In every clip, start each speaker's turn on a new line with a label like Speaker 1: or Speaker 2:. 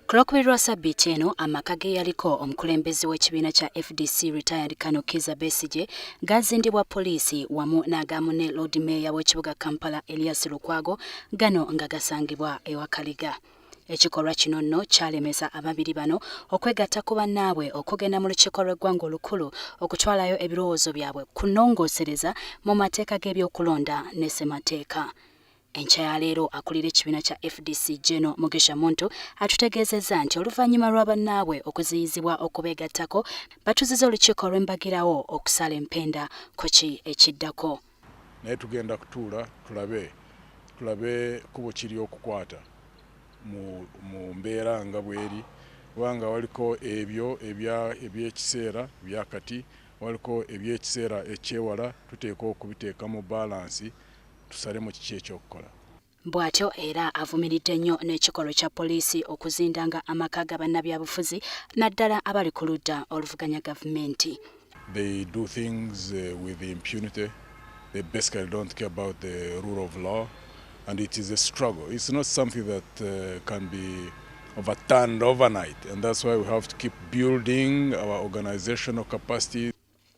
Speaker 1: Kulokubirwa Ssabbiiti eno amaka ge yaliko omukulembeze w'ekibiina kya FDC retired Kano Kizza Besigye gazindibwa poliisi wamu n'agamu ne Lord Mayor w'ekibuga Kampala Elias Lukwago gano nga gasangibwa ewa Kaliga. Ekikolwa kino nno kyalemesa ababiri bano okwegatta ku bannaabwe okugenda mu lukiiko lw'eggwanga olukulu okutwalayo ebirowoozo byabwe kunongosereza mu mateeka g'ebyokulonda ne ssemateeka. Enkya ya leero akulira ekibiina kya FDC General Mugisha Muntu atutegeezezza nti oluvannyuma lwa bannaabwe okuziyizibwa okubeegattako batuziza olukiiko lw'embagirawo okusala empenda ku ki ekiddako.
Speaker 2: Naye tugenda kutuula tulabe kubo kiri okukwata mu mbeera nga bweri kubanga waliko ebyo eby'ekiseera byakati waliko eby'ekiseera ekyewala tuteeka okubiteeka mu balansi tusale mu kiki ekyokukola.
Speaker 1: Bw'atyo era avumiridde nnyo n'ekikolwa kya poliisi okuzindanga amaka ga bannabyabufuzi naddala abali ku ludda oluvuganya gavumenti.
Speaker 2: They do things with impunity. They basically don't care about the rule of law. And it is a struggle. It's not something that can be overturned overnight. And that's why we have to keep building our organizational capacity.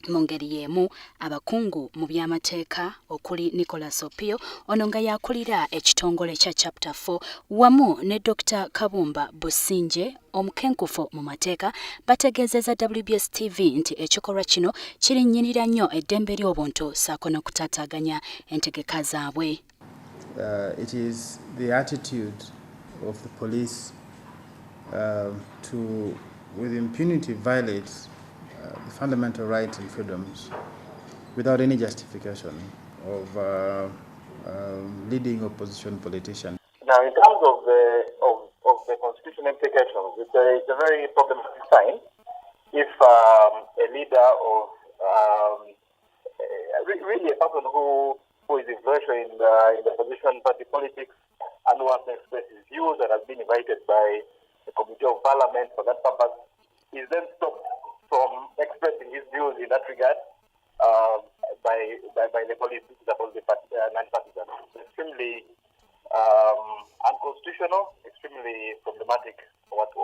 Speaker 1: Mu ngeri y'emu abakungu mu by'amateeka okuli Nicholas Opio ono nga yakulira ekitongole kya Chapter 4 wamu ne Dr. Kabumba Businje omukenkufu mu mateeka bategeezezza WBS TV nti ekikolwa kino kirinyirira nnyo eddembe ly'obuntu ssaako n'okutaataaganya entegeka zaabwe.
Speaker 3: It is the attitude of the police to, with impunity, violate the fundamental rights and freedoms without any justification of leading opposition politicians.
Speaker 4: Now, in terms of the constitutional implications, it's a very problematic sign if a leader or really a person who is influential in the opposition party politics and who wants to express his views and has been invited by the Committee of Parliament for that purpose is then stopped from expressing his views in that regard by the police, supposed to be non-partisan. Extremely unconstitutional, extremely problematic what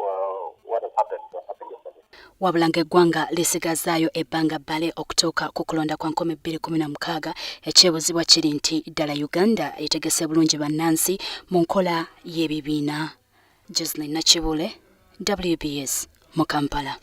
Speaker 4: has happened.
Speaker 1: Wabula ng'eggwanga lisigazaayo ebbanga bbale okutuuka ku kulonda kwa 2016 ekyebuzibwa kiri nti ddala Uganda etegese bulungi bannansi mu nkola y'ebibiina. Jocelyn Nakibule, WBS mu Kampala.